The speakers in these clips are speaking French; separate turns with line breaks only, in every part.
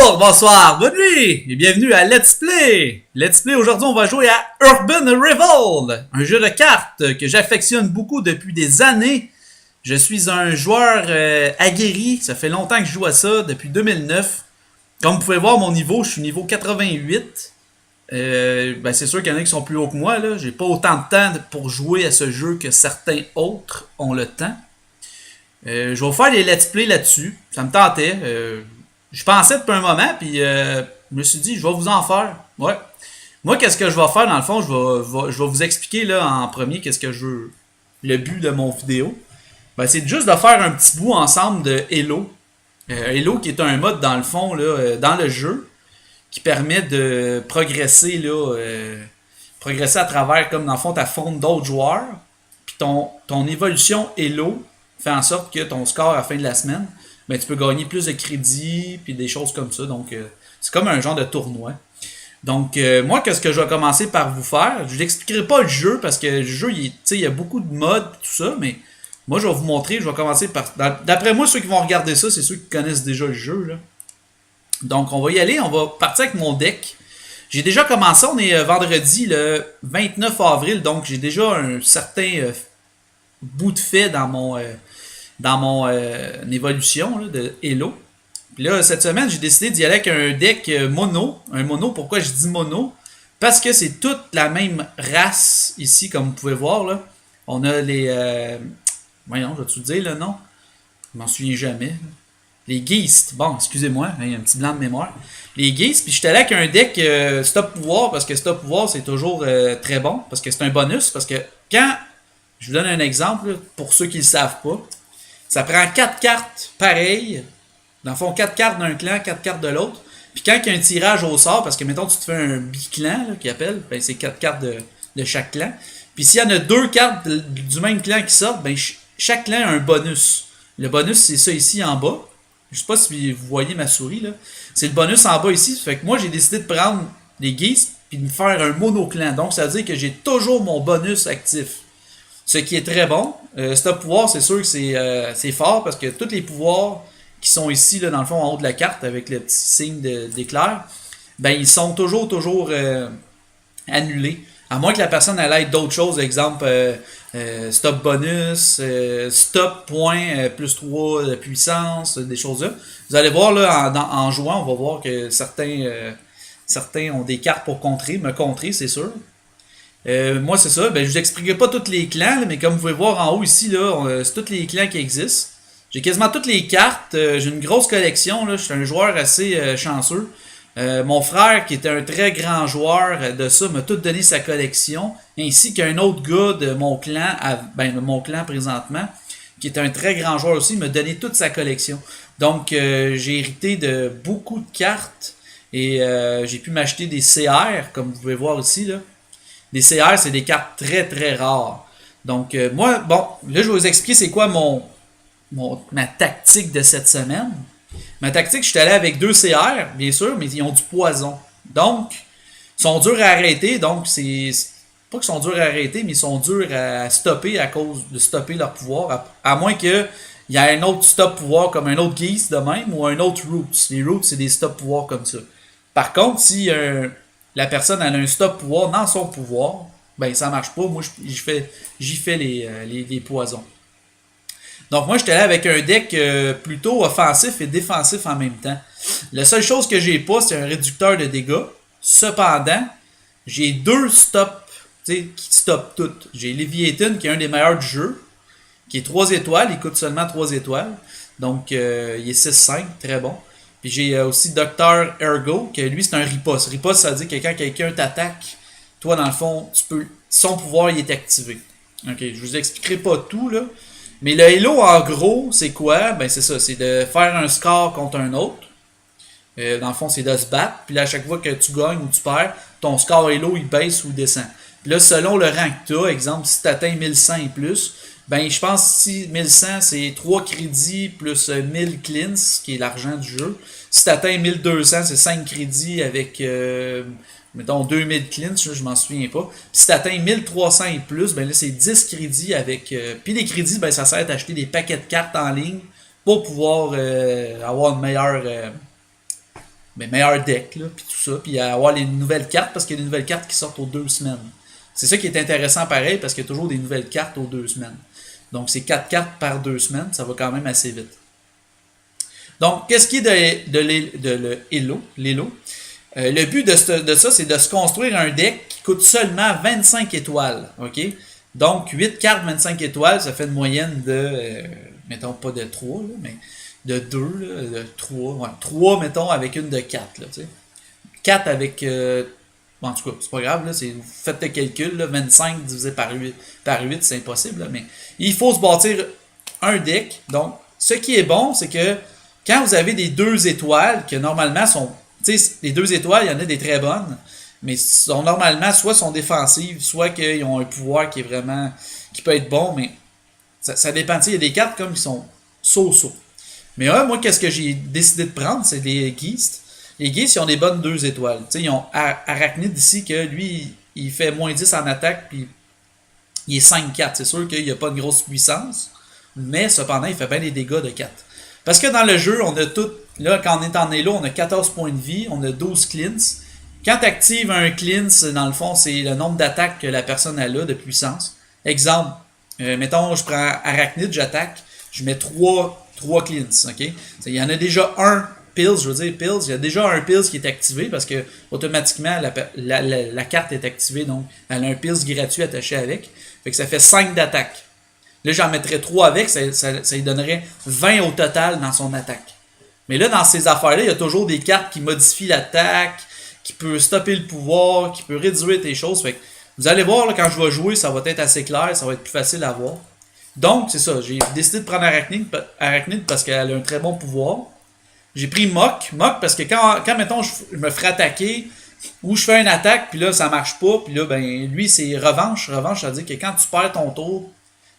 Bonjour, bonsoir, bonne nuit et bienvenue à Let's Play. Let's Play, aujourd'hui on va jouer à Urban Revolt, un jeu de cartes que j'affectionne beaucoup depuis des années. Je suis un joueur aguerri, ça fait longtemps que je joue à ça, depuis 2009. Comme vous pouvez voir mon niveau, je suis niveau 88. C'est sûr qu'il y en a qui sont plus hauts que moi, là. J'ai pas autant de temps pour jouer à ce jeu que certains autres ont le temps. Je vais vous faire des let's play là-dessus, ça me tentait. Je pensais depuis un moment, puis je me suis dit, je vais vous en faire. Ouais. Moi, qu'est-ce que je vais faire, dans le fond, je vais vous expliquer là en premier qu'est-ce que je veux. Le but de mon vidéo. C'est juste de faire un petit bout ensemble de Hello. Hello qui est un mode, dans le fond, là, dans le jeu, qui permet de progresser, là, progresser à travers, comme dans le fond, t'affrontes d'autres joueurs. Puis ton évolution Hello fait en sorte que ton score à la fin de la semaine, tu peux gagner plus de crédits puis des choses comme ça. Donc, c'est comme un genre de tournoi. Donc, moi, qu'est-ce que je vais commencer par vous faire? Je n'expliquerai pas le jeu parce que le jeu, il y a beaucoup de modes tout ça, mais moi, je vais vous montrer. Je vais commencer par... D'après moi, ceux qui vont regarder ça, c'est ceux qui connaissent déjà le jeu, là. Donc, on va y aller. On va partir avec mon deck. J'ai déjà commencé. On est vendredi, le 29 avril. Donc, j'ai déjà un certain bout de fait dans mon évolution là, de Hello. Puis là, cette semaine, j'ai décidé d'y aller avec un deck mono. Un mono, pourquoi je dis mono? Parce que c'est toute la même race ici, comme vous pouvez voir. Là. On a les... Voyons, je vais te dire le nom. Je m'en souviens jamais. Les Geist. Bon, excusez-moi, il y a un petit blanc de mémoire. Les Geist, puis je suis allé avec un deck stop pouvoir, parce que stop pouvoir, c'est toujours très bon, parce que c'est un bonus, parce que quand... Je vous donne un exemple, là, pour ceux qui ne le savent pas. Ça prend 4 cartes pareilles. Dans le fond, 4 cartes d'un clan, 4 cartes de l'autre. Puis quand il y a un tirage au sort, parce que mettons tu te fais un biclan, là, qu'ils appellent, c'est 4 cartes de chaque clan. Puis s'il y en a 2 cartes du même clan qui sortent, chaque clan a un bonus. Le bonus, c'est ça ici en bas. Je sais pas si vous voyez ma souris, là. C'est le bonus en bas ici. Fait que moi, j'ai décidé de prendre les Geese puis de me faire un monoclan. Donc, ça veut dire que j'ai toujours mon bonus actif. Ce qui est très bon. Stop pouvoir, c'est sûr que c'est fort parce que tous les pouvoirs qui sont ici, là, dans le fond, en haut de la carte, avec le petit signe d'éclair, ils sont toujours annulés. À moins que la personne elle ait d'autres choses, exemple stop bonus, stop point plus 3 de puissance, des choses là. Vous allez voir là, en jouant, on va voir que certains ont des cartes pour me contrer, c'est sûr. Moi, c'est ça. Je vous expliquerai pas tous les clans, là, mais comme vous pouvez voir en haut ici, là, c'est tous les clans qui existent. J'ai quasiment toutes les cartes. J'ai une grosse collection. Là. Je suis un joueur assez chanceux. Mon frère, qui était un très grand joueur de ça, m'a tout donné sa collection. Ainsi qu'un autre gars de mon clan, de mon clan présentement, qui est un très grand joueur aussi, m'a donné toute sa collection. Donc, j'ai hérité de beaucoup de cartes. Et j'ai pu m'acheter des CR, comme vous pouvez voir ici, là. Les CR, c'est des cartes très très rares. Donc, moi, là, je vais vous expliquer c'est quoi ma tactique de cette semaine. Ma tactique, je suis allé avec 2 CR, bien sûr, mais ils ont du poison. Donc, ils sont durs à arrêter. Donc, c'est pas qu'ils sont durs à arrêter, mais ils sont durs à stopper à cause de stopper leur pouvoir. À moins qu'il y ait un autre stop pouvoir comme un autre Geese de même ou un autre Roots. Les Roots, c'est des stop pouvoirs comme ça. Par contre, si la personne a un stop pouvoir dans son pouvoir, ça marche pas. Moi, j'y fais les poisons. Donc moi, j'étais là avec un deck plutôt offensif et défensif en même temps. La seule chose que j'ai pas, c'est un réducteur de dégâts. Cependant, j'ai 2 stops qui stoppent tout. J'ai Leviathan, qui est un des meilleurs du jeu, qui est 3 étoiles. Il coûte seulement 3 étoiles. Donc, il est 6-5, très bon. Puis j'ai aussi Dr. Ergo, qui lui, c'est un riposte. Riposte, ça veut dire que quand quelqu'un t'attaque, toi, dans le fond, son pouvoir, il est activé. Ok, je vous expliquerai pas tout, là. Mais le Hello, en gros, c'est quoi? C'est ça, c'est de faire un score contre un autre. Dans le fond, c'est de se battre. Puis là, à chaque fois que tu gagnes ou tu perds, ton score Hello, il baisse ou il descend. Puis là, selon le rang que tu as, exemple, si tu atteins 1100 et plus, je pense que si 1100, c'est 3 crédits plus 1000 cleans, qui est l'argent du jeu. Si tu atteins 1200, c'est 5 crédits avec, mettons, 2000 cleans, je m'en souviens pas. Puis si tu atteins 1300 et plus, là, c'est 10 crédits avec... puis les crédits, ça sert à acheter des paquets de cartes en ligne pour pouvoir avoir une meilleure... ben, meilleur deck, là, puis tout ça, puis avoir les nouvelles cartes, parce qu'il y a des nouvelles cartes qui sortent aux 2 semaines. C'est ça qui est intéressant pareil, parce qu'il y a toujours des nouvelles cartes aux 2 semaines. Donc c'est 4 cartes par 2 semaines, ça va quand même assez vite. Donc, qu'est-ce qui est de l'Elo? Le but de ça, c'est de se construire un deck qui coûte seulement 25 étoiles. OK? Donc, 8 cartes, 25 étoiles, ça fait une moyenne de, mettons pas de 3, là, mais de 2, là, de 3. Ouais, 3, mettons, avec une de 4. Là, 4 avec... en tout cas, c'est pas grave, là, vous faites le calcul, là, 25 divisé par 8 c'est impossible. Là, mais il faut se bâtir un deck. Donc, ce qui est bon, c'est que quand vous avez des 2 étoiles, que normalement sont... Tu sais, les 2 étoiles, il y en a des très bonnes, mais sont normalement soit sont défensives, soit qu'ils ont un pouvoir qui est vraiment... qui peut être bon, mais ça dépend. Il y a des cartes comme qui sont so-so. Mais moi, qu'est-ce que j'ai décidé de prendre, c'est des Geist. Les Geist, ils ont des bonnes 2 étoiles. Ils ont Arachnid ici, que lui, il fait moins 10 en attaque, puis il est 5-4. C'est sûr qu'il n'y a pas de grosse puissance, mais cependant, il fait bien des dégâts de 4. Parce que dans le jeu, on a tout. Là, quand on est en Elo, on a 14 points de vie, on a 12 cleans. Quand tu actives un cleanse, dans le fond, c'est le nombre d'attaques que la personne a là, de puissance. Exemple, mettons, je prends Arachnid, j'attaque, je mets 3 cleans. Okay? Il y en a déjà un pills, je veux dire pills, il y a déjà un pills qui est activé parce que automatiquement la carte est activée, donc elle a un pills gratuit attaché avec. Fait que ça fait 5 d'attaque. Là, j'en mettrais 3 avec, ça lui donnerait 20 au total dans son attaque. Mais là, dans ces affaires-là, il y a toujours des cartes qui modifient l'attaque, qui peut stopper le pouvoir, qui peut réduire tes choses. Fait que vous allez voir, là, quand je vais jouer, ça va être assez clair, ça va être plus facile à voir. Donc, c'est ça, j'ai décidé de prendre Arachnid parce qu'elle a un très bon pouvoir. J'ai pris Mok parce que quand mettons, je me ferais attaquer, ou je fais une attaque, puis là, ça marche pas, puis là, ben, lui, c'est revanche. Revanche, ça veut dire que quand tu perds ton tour,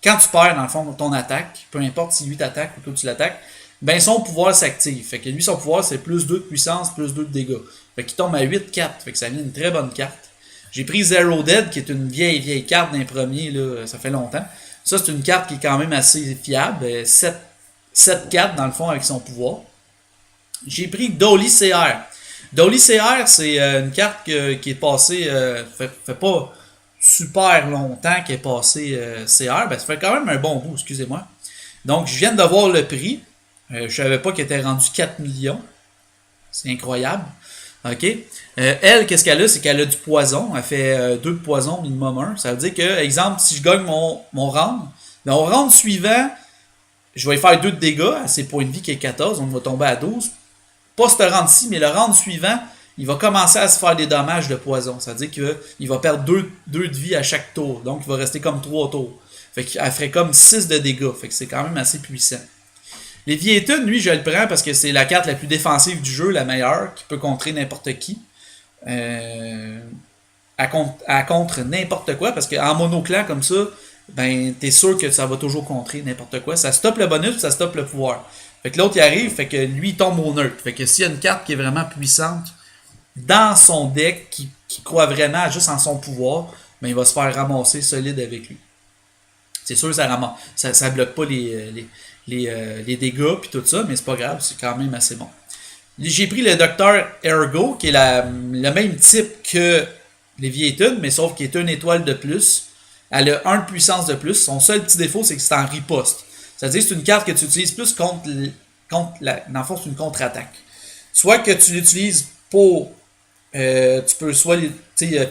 quand tu perds, dans le fond, ton attaque, peu importe si lui t'attaque ou toi tu l'attaques, ben son pouvoir s'active. Fait que lui, son pouvoir, c'est plus 2 de puissance, plus 2 de dégâts. Fait qu'il tombe à 8-4. Fait que ça vient une très bonne carte. J'ai pris Zero Dead, qui est une vieille carte d'un premier, là, ça fait longtemps. Ça, c'est une carte qui est quand même assez fiable. 7-4 dans le fond avec son pouvoir. J'ai pris Dolly CR. Dolly CR, c'est une carte qui est passée, fait pas super longtemps qu'elle est passée CR. Ben, ça fait quand même un bon bout, excusez-moi. Donc, je viens de voir le prix. Je savais pas qu'elle était rendue 4 millions. C'est incroyable. OK. Elle, qu'est-ce qu'elle a? C'est qu'elle a du poison. Elle fait 2 de poison, minimum 1. Ça veut dire que, exemple, si je gagne mon round, ben, au round suivant, je vais faire 2 de dégâts à ses points de vie qui est 14. On va tomber à 12. Pas ce round-ci, mais le round suivant, il va commencer à se faire des dommages de poison. Ça veut dire qu'il va perdre 2 de vie à chaque tour. Donc, il va rester comme 3 tours. Fait qu'elle ferait comme 6 de dégâts. Fait que c'est quand même assez puissant. Léviathan, lui, je le prends parce que c'est la carte la plus défensive du jeu, la meilleure, qui peut contrer n'importe qui. Elle contre n'importe quoi, parce qu'en monoclan comme ça, ben, t'es sûr que ça va toujours contrer n'importe quoi. Ça stoppe le bonus, ça stoppe le pouvoir. Fait que l'autre, il arrive, fait que lui, il tombe au neutre. Fait que s'il y a une carte qui est vraiment puissante dans son deck, qui croit vraiment juste en son pouvoir, ben, il va se faire ramasser solide avec lui. C'est sûr, ça bloque pas les dégâts puis tout ça, mais c'est pas grave, c'est quand même assez bon. J'ai pris le Dr. Ergo, qui est le même type que Léviathan, mais sauf qu'il est une étoile de plus. Elle a 1 de puissance de plus. Son seul petit défaut, c'est que c'est en riposte. C'est-à-dire que c'est une carte que tu utilises plus contre dans le fond, c'est une contre-attaque. Soit que tu l'utilises pour... tu peux soit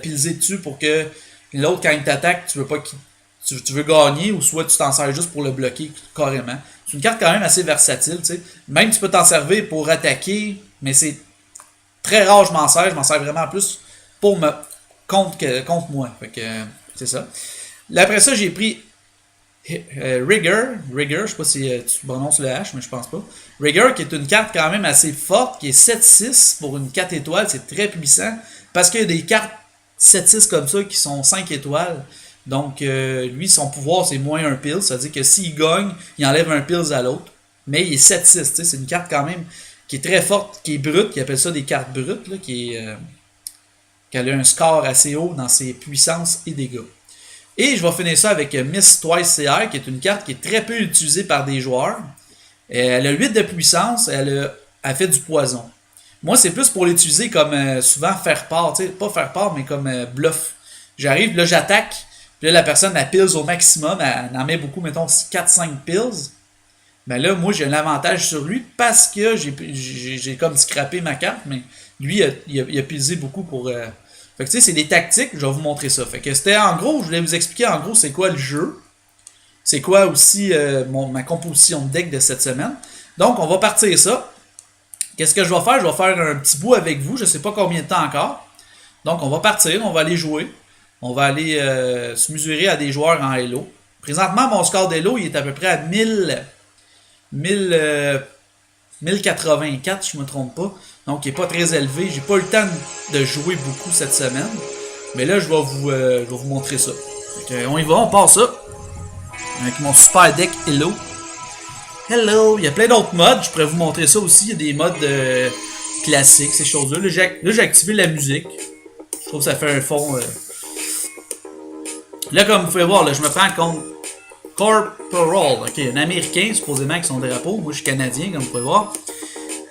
pilser dessus pour que l'autre, quand il t'attaque, tu veux pas qu'il tu veux gagner, ou soit tu t'en sers juste pour le bloquer carrément. C'est une carte quand même assez versatile, tu sais. Même tu peux t'en servir pour attaquer, mais c'est très rare je m'en sers vraiment plus pour contre moi. Fait que c'est ça. Après ça, j'ai pris Rigger, je sais pas si tu prononces le H, mais je pense pas. Rigger, qui est une carte quand même assez forte, qui est 7-6 pour une 4 étoiles, c'est très puissant, parce qu'il y a des cartes 7-6 comme ça qui sont 5 étoiles. Donc, lui, son pouvoir, c'est moins un pills. Ça veut dire que s'il gagne, il enlève un pills à l'autre. Mais il est 7-6. C'est une carte quand même qui est très forte, qui est brute, qui appelle ça des cartes brutes, là, qui a un score assez haut dans ses puissances et dégâts. Et je vais finir ça avec Miss Twice CR, qui est une carte qui est très peu utilisée par des joueurs. Elle a 8 de puissance, elle fait du poison. Moi, c'est plus pour l'utiliser comme souvent faire part, tu sais, pas faire part, mais comme bluff. J'arrive, là, j'attaque, puis là, la personne, elle pills au maximum, elle en met beaucoup, mettons 4-5 pills. Ben là, moi, j'ai un avantage sur lui parce que j'ai comme scrappé ma carte, mais lui, il a pilsé beaucoup pour. Fait que tu sais, c'est des tactiques, je vais vous montrer ça. Fait que c'était en gros, je voulais vous expliquer en gros c'est quoi le jeu. C'est quoi aussi ma composition de deck de cette semaine. Donc, on va partir ça. Qu'est-ce que je vais faire? Je vais faire un petit bout avec vous, je sais pas combien de temps encore. Donc, on va partir, on va aller jouer. On va aller se mesurer à des joueurs en Hello. Présentement, mon score d'Hello, il est à peu près à 1084, si je me trompe pas. Donc, il n'est pas très élevé. J'ai pas eu le temps de jouer beaucoup cette semaine. Mais là, je vais vous montrer ça. Donc, on y va, on part ça. Avec mon super deck Hello. Hello! Il y a plein d'autres modes. Je pourrais vous montrer ça aussi. Il y a des modes classiques, ces choses-là. Là, j'ai activé la musique. Je trouve que ça fait un fond. Là, comme vous pouvez voir, là, je me prends contre Corporal. Ok, un Américain, supposément, avec son drapeau. Moi, je suis Canadien, comme vous pouvez voir.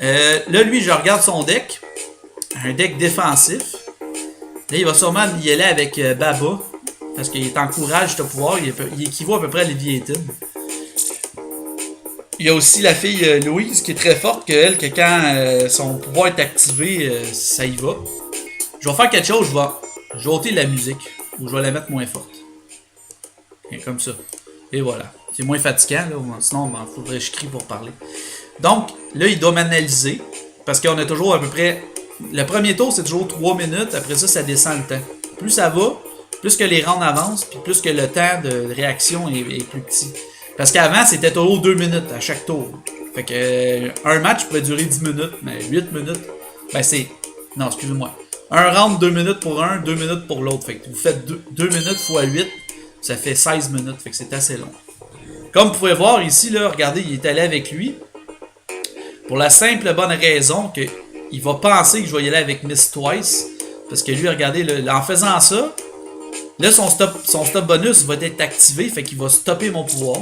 Là, lui, je regarde son deck. Un deck défensif. Là, il va sûrement y aller avec Baba. Parce qu'il est en courage de pouvoir. Il équivaut à peu près à Leviathan. Il y a aussi la fille Louise qui est très forte que quand son pouvoir est activé, ça y va. Je vais faire quelque chose, je vais ôter la musique. Ou je vais la mettre moins forte. Et comme ça. Et voilà. C'est moins fatigant, là. Sinon, il faudrait que je crie pour parler. Donc, là, il doit m'analyser. Parce qu'on a toujours à peu près. Le premier tour, c'est toujours 3 minutes. Après ça, ça descend le temps. Plus ça va, plus que les rounds avancent, puis plus que le temps de réaction est plus petit. Parce qu'avant, c'était toujours 2 minutes à chaque tour. Fait que un match pourrait durer 10 minutes, mais 8 minutes, ben c'est. Non, excusez-moi. Un round, 2 minutes pour un, 2 minutes pour l'autre. Fait que vous faites 2 minutes x 8, ça fait 16 minutes. Fait que c'est assez long. Comme vous pouvez voir ici, là, regardez, il est allé avec lui. Pour la simple bonne raison que il va penser que je vais y aller avec Miss Twice. Parce que lui, regardez, là, en faisant ça, là, son stop bonus va être activé. Fait qu'il va stopper mon pouvoir.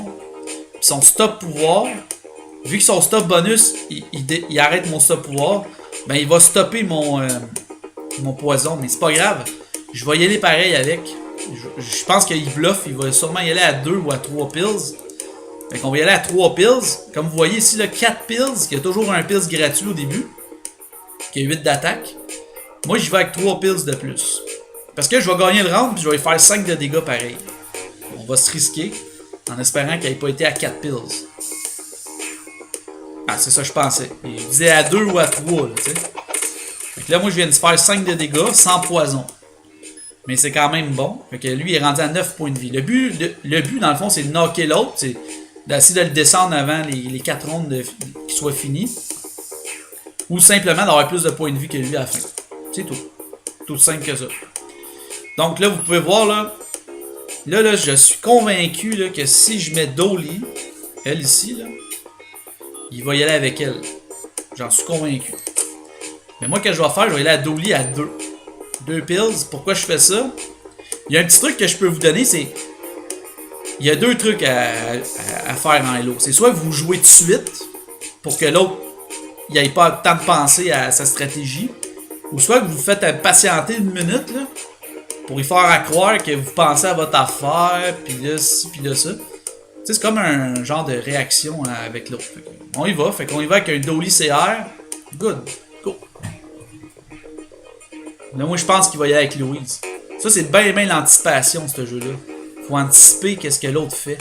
Puis son stop pouvoir, vu que son stop bonus, il arrête mon stop pouvoir, ben il va stopper mon poison. Mais c'est pas grave. Je vais y aller pareil avec. Je pense qu'il bluffe. Il va sûrement y aller à 2 ou à 3 pills. Fait qu'on va y aller à 3 pills. Comme vous voyez ici, là, 4 pills. Il y a toujours un pills gratuit au début. Qui a 8 d'attaque. Moi, j'y vais avec 3 pills de plus. Parce que je vais gagner le round. Puis je vais faire 5 de dégâts pareil. On va se risquer. En espérant qu'il n'ait pas été à 4 pills. Ah, c'est ça que je pensais. Il disait à 2 ou à 3, là, tu sais. Fait que là, moi, je viens de faire 5 de dégâts sans poison. Mais c'est quand même bon. Fait que lui, il est rendu à 9 points de vie. Le but dans le fond, c'est de knocker l'autre. C'est d'essayer de le descendre avant les 4 rondes qui soient finies. Ou simplement d'avoir plus de points de vie que lui à la fin. C'est tout. Tout simple que ça. Donc là, vous pouvez voir, là, je suis convaincu là, que si je mets Dolly, elle ici, là, il va y aller avec elle. J'en suis convaincu. Mais moi, ce que je vais faire, je vais aller à Dolly à 2. 2 pills. Pourquoi je fais ça? Il y a un petit truc que je peux vous donner, c'est... Il y a 2 trucs à faire en Hello. C'est soit que vous jouez de suite, pour que l'autre n'ait pas le temps de penser à sa stratégie, ou soit que vous faites patienter 1 minute, là, pour y faire croire que vous pensez à votre affaire, puis là, ci, puis là, ça. Tu sais, c'est comme un genre de réaction avec l'autre. On y va. Fait qu'on y va avec un Dolly CR. Good. Go. Là, moi, je pense qu'il va y aller avec Louise. Ça, c'est bien l'anticipation, ce jeu-là. Faut anticiper qu'est-ce que l'autre fait.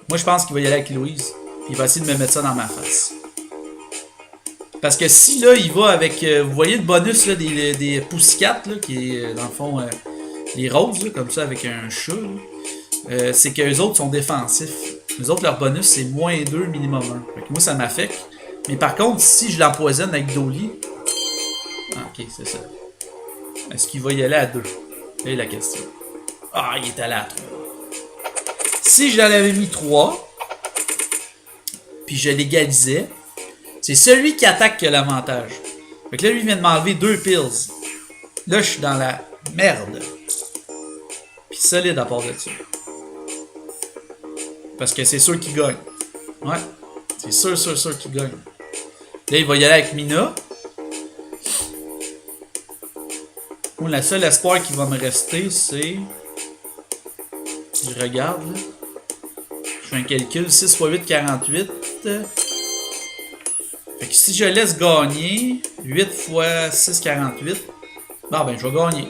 Moi, je pense qu'il va y aller avec Louise. Puis il va essayer de me mettre ça dans ma face. Parce que si, là, il va avec... vous voyez le bonus, là, des Pussycat, là, qui est, dans le fond, les roses, là, comme ça, avec un chat, c'est qu'eux autres sont défensifs. Les autres, leur bonus, c'est moins 2, minimum 1. Fait que moi, ça m'affecte. Mais par contre, si je l'empoisonne avec Dolly... Ah, ok, c'est ça. Est-ce qu'il va y aller à 2? Là est la question. Ah, il est allé à 3. Si je l'avais mis 3, puis je l'égalisais, c'est celui qui attaque qui a l'avantage. Fait que là, lui, il vient de m'enlever 2 pills. Là, je suis dans la merde. Puis solide à part de ça. Parce que c'est sûr qu'il gagne. Ouais. C'est sûr qu'il gagne. Là, il va y aller avec Mina. Moi, la seule espoir qui va me rester, c'est... Je regarde, là. Je fais un calcul. 6 x 8, 48. Fait que si je laisse gagner 8 x 6, 48, bon ben je vais gagner.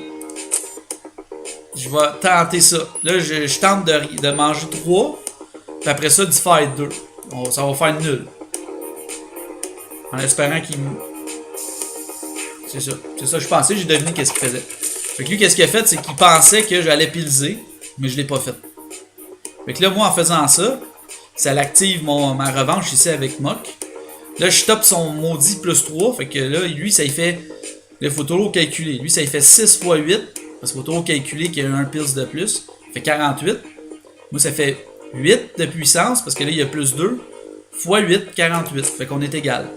Je vais tenter ça. Là, je tente de manger 3. Puis après ça, d'y faire 2. Ça va faire nul. En espérant qu'il me... C'est ça. C'est ça que je pensais. J'ai deviné qu'est-ce qu'il faisait. Fait que lui, qu'est-ce qu'il a fait, c'est qu'il pensait que j'allais pilser. Mais je l'ai pas fait. Fait que là, moi, en faisant ça, ça l'active ma revanche ici avec Mock. Là, je stoppe son maudit plus 3. Fait que là, lui, ça y fait... Il faut toujours calculer. Lui, ça y fait 6 x 8. Parce qu'il faut toujours calculer qu'il y a un pils de plus. Ça fait 48. Moi, ça fait 8 de puissance. Parce que là, il y a plus 2. Fois 8, 48. Fait qu'on est égal.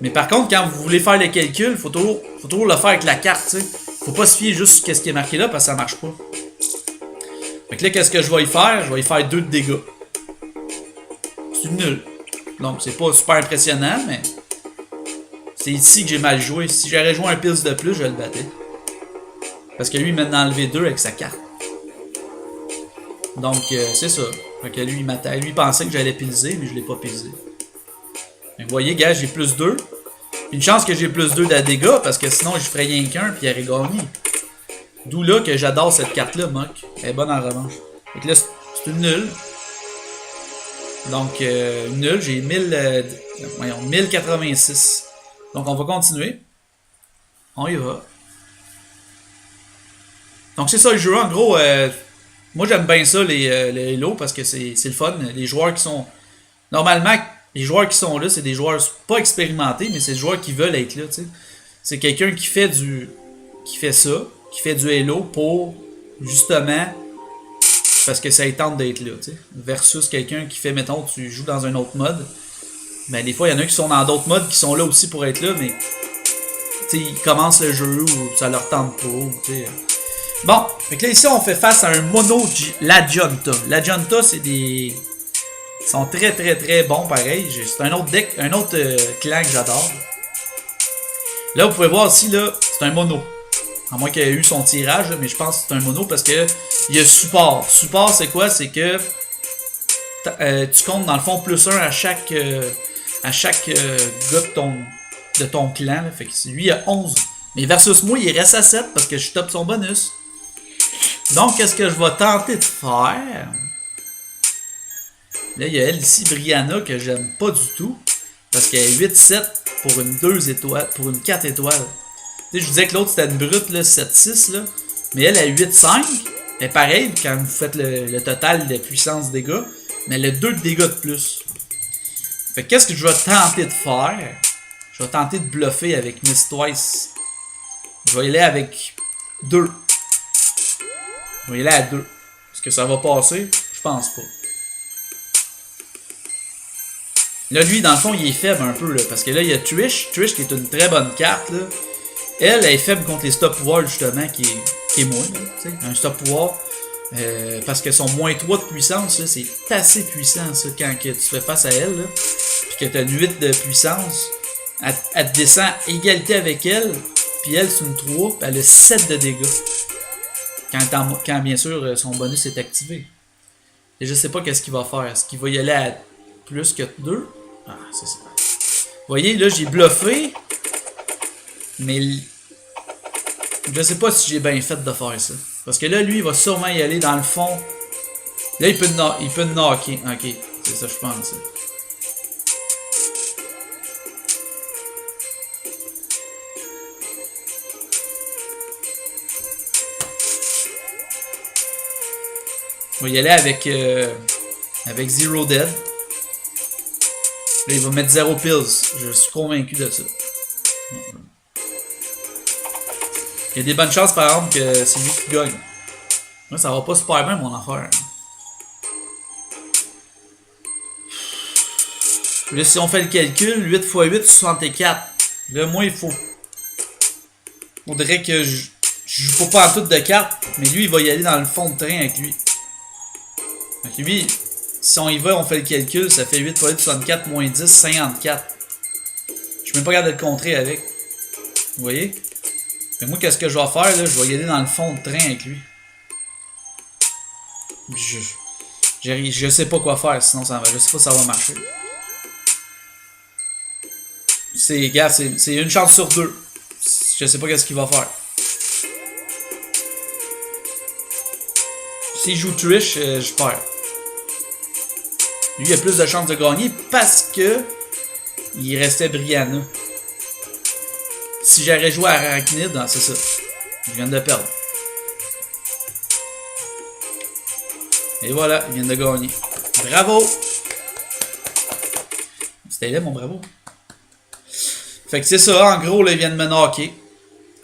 Mais par contre, quand vous voulez faire le calcul, faut toujours le faire avec la carte, tu sais. Faut pas se fier juste sur ce qui est marqué là, parce que ça marche pas. Fait que là, qu'est-ce que je vais y faire? Je vais y faire 2 de dégâts. C'est nul. Donc, c'est pas super impressionnant, mais... C'est ici que j'ai mal joué. Si j'aurais joué un pils de plus, je le battais. Parce que lui, il m'a enlevé 2 avec sa carte. Donc, c'est ça. Fait que lui, il pensait que j'allais pilser, mais je l'ai pas pilsé. Vous voyez, gars, j'ai plus 2. Une chance que j'ai plus 2 de dégâts, parce que sinon, je ferais rien qu'un, puis il aurait gagné. D'où là que j'adore cette carte-là, Mock. Elle est bonne en revanche. Fait que là, c'est une nulle. Donc, nulle, j'ai 1086. Donc, on va continuer. On y va. Donc, c'est ça le jeu. En gros, moi, j'aime bien ça, les Halo, parce que c'est le fun. Les joueurs qui sont... Normalement, les joueurs qui sont là, c'est des joueurs pas expérimentés, mais c'est des joueurs qui veulent être là, tu sais. C'est quelqu'un qui fait qui fait ça, qui fait du Halo pour, justement, parce que ça lui tente d'être là, tu sais. Versus quelqu'un qui fait, mettons, tu joues dans un autre mode. Ben, des fois, il y en a qui sont dans d'autres modes qui sont là aussi pour être là, mais, tu sais, ils commencent le jeu ou ça leur tente pas, tu sais. Bon, fait que là, ici, on fait face à un mono l'Agionta. L'Agionta, c'est des... Ils sont très très très bons pareil. C'est un autre deck, un autre clan que j'adore. Là vous pouvez voir aussi là, c'est un mono. À moins qu'il ait eu son tirage, là, mais je pense que c'est un mono parce que il y a support. Support c'est quoi? C'est que tu comptes dans le fond plus 1 à chaque gars de ton clan. Là. Fait que lui il a 11. Mais versus moi il reste à 7 parce que je top son bonus. Donc qu'est-ce que je vais tenter de faire? Là, il y a elle ici, Brianna, que j'aime pas du tout. Parce qu'elle est 8-7 pour une 2 étoiles, pour une 4 étoiles. Tu sais, je vous disais que l'autre c'était une brute, là, 7-6, là. Mais elle est 8-5. Elle est pareille quand vous faites le total de puissance dégâts. Mais elle a 2 de dégâts de plus. Fait que qu'est-ce que je vais tenter de faire? Je vais tenter de bluffer avec Miss Twice. Je vais y aller avec 2. Je vais y aller à 2. Est-ce que ça va passer? Je pense pas. Là, lui, dans le fond, il est faible un peu, là, parce que là, il y a Trish. Trish, qui est une très bonne carte, là. Elle est faible contre les stop pouvoirs, justement, qui est moins, là, un stop pouvoir. Parce que son moins 3 de puissance, là, c'est assez puissant, ça, quand que tu fais face à elle, là. Puis que tu as une 8 de puissance, elle te descend égalité avec elle, puis elle, c'est une 3, puis elle a 7 de dégâts. Quand bien sûr, son bonus est activé. Et je sais pas qu'est-ce qu'il va faire. Est-ce qu'il va y aller à plus que 2? Ah, c'est ça. Vous voyez, là, j'ai bluffé. Mais je sais pas si j'ai bien fait de faire ça. Parce que là, lui, il va sûrement y aller dans le fond. Là, il peut le knocker. Ok, c'est ça, je pense. Il va y aller avec Zero Dead. Là, il va mettre 0 pills. Je suis convaincu de ça. Il y a des bonnes chances, par exemple, que c'est lui qui gagne. Moi, ça va pas super bien, mon affaire. Là, si on fait le calcul, 8 x 8, 64. Là, moi, faudrait que je joue pas en tout de cartes, mais lui, il va y aller dans le fond de train avec lui. Donc lui, si on y va, on fait le calcul, ça fait 8 x 8, 64, moins 10, 54. Je suis même pas capable de le contrer avec. Vous voyez? Fait moi, qu'est-ce que je vais faire, là? Je vais y aller dans le fond de train avec lui. Je sais pas quoi faire, sinon ça va. Je sais pas si ça va marcher. Gars, c'est une chance sur deux. Je sais pas qu'est-ce qu'il va faire. S'il joue Trish, je perds. Lui, il a plus de chances de gagner parce que il restait Brianna. Si j'aurais joué à Arachnid, c'est ça. Je viens de perdre. Et voilà, il vient de gagner. Bravo! C'était là, mon bravo. Fait que c'est ça, en gros, là, il vient de me knocker.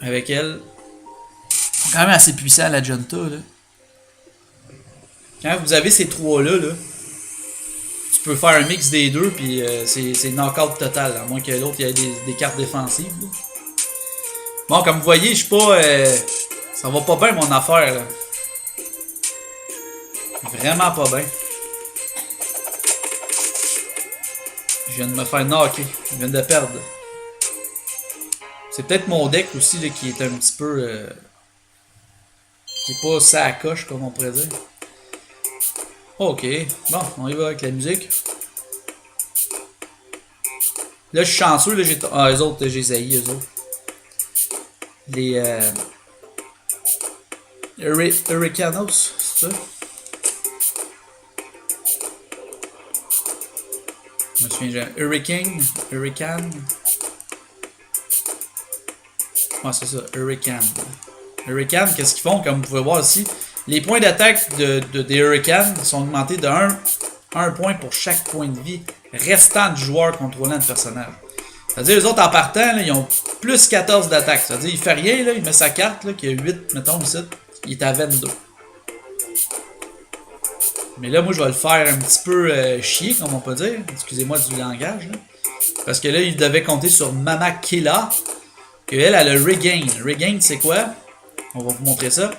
Avec elle. Quand même assez puissant, la Junta, là. Quand vous avez ces trois-là, là, tu peux faire un mix des deux, puis c'est knockout total, à moins que l'autre il y ait des cartes défensives. Là. Bon, comme vous voyez, je suis pas. Ça va pas bien mon affaire, là. Vraiment pas bien. Je viens de me faire knocker. Je viens de perdre. C'est peut-être mon deck aussi là, qui est un petit peu. Qui est pas ça à coche, comme on pourrait dire. Ok, bon, on y va avec la musique. Là, je suis chanceux, là, j'ai. Ah, eux autres, j'ai zaï, eux autres. Les. Hurricanos, c'est ça? Je me souviens jamais. Hurricane. Ouais, c'est ça, Hurricane. Hurricane, qu'est-ce qu'ils font? Comme vous pouvez voir ici, les points d'attaque des Hurricanes sont augmentés de 1 point pour chaque point de vie restant du joueur contrôlant le personnage. C'est-à-dire, les autres en partant, là, ils ont plus 14 d'attaque. C'est-à-dire, il fait rien, là, il met sa carte, là, qui a 8, mettons, ici, il est à 22. Mais là, moi, je vais le faire un petit peu chier, comme on peut dire. Excusez-moi du langage. Là. Parce que là, il devait compter sur Mama Killa. Qu'elle a le Regain. Regain, c'est quoi? On va vous montrer ça.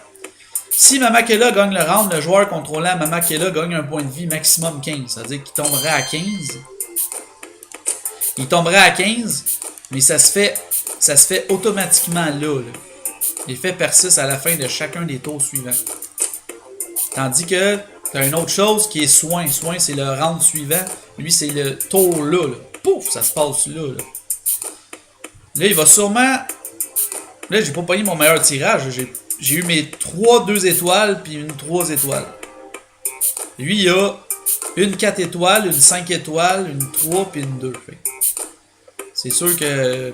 Si Mama Killa gagne le round, le joueur contrôlant Mama Killa gagne un point de vie maximum 15. C'est-à-dire qu'il tomberait à 15. Il tomberait à 15, mais ça se fait automatiquement là. L'effet persiste à la fin de chacun des tours suivants. Tandis que t'as une autre chose qui est soin. Soin, c'est le round suivant. Lui, c'est le tour là. Pouf, ça se passe là. Là, il va sûrement... Là, j'ai pas payé mon meilleur tirage. J'ai eu mes 3 2 étoiles puis une 3 étoiles. Lui, il a une 4 étoiles, une 5 étoiles, une 3 puis une 2. C'est sûr que...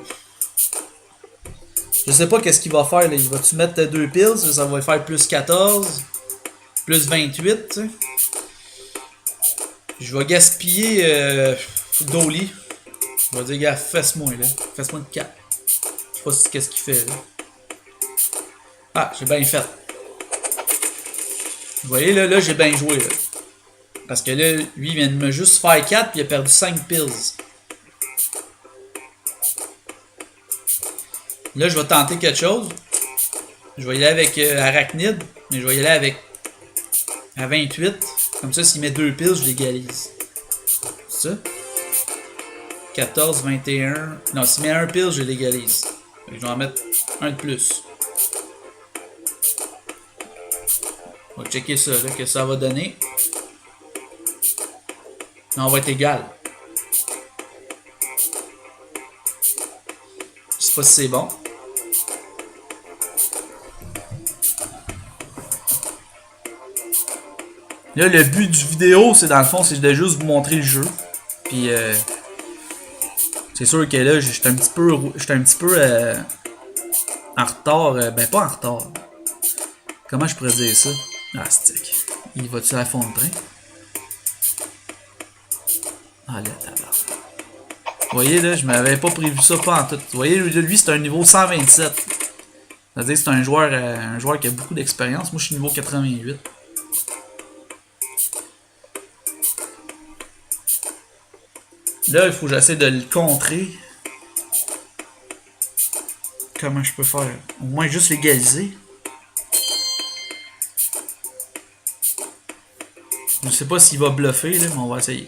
Je sais pas qu'est-ce qu'il va faire. Là. Il va-tu mettre 2 pills? Ça va faire plus 14, plus 28. T'sais. Je vais gaspiller Dolly. Je vais dire, gars, fesse-moi là. Fesse-moi de 4. Je sais pas qu'est-ce qu'il fait là. Ah, j'ai bien fait. Vous voyez là j'ai bien joué là. Parce que là, lui, il vient de me juste faire 4 puis il a perdu 5 pills. Là, je vais tenter quelque chose. Je vais y aller avec Arachnid, mais je vais y aller avec à 28. Comme ça, s'il met 2 pills, je l'égalise. C'est ça? 14, 21. Non, s'il met 1 pill, je l'égalise. Je vais en mettre un de plus. On va checker ça, là, que ça va donner. Non, on va être égal. Je sais pas si c'est bon. Là, le but du vidéo, c'est dans le fond, c'est de juste vous montrer le jeu. Puis, c'est sûr que là, j'étais un petit peu en retard. Ben, pas en retard. Comment je pourrais dire ça? Ah, stick. Il va-tu à fond de train? Ah, là, tabarnak. Vous voyez, là, je m'avais pas prévu ça, pas en tout. Vous voyez, lui, c'est un niveau 127. C'est-à-dire que c'est un joueur qui a beaucoup d'expérience. Moi, je suis niveau 88. Là, il faut que j'essaie de le contrer. Comment je peux faire? Au moins juste l'égaliser. Je sais pas s'il va bluffer, là, mais on va essayer.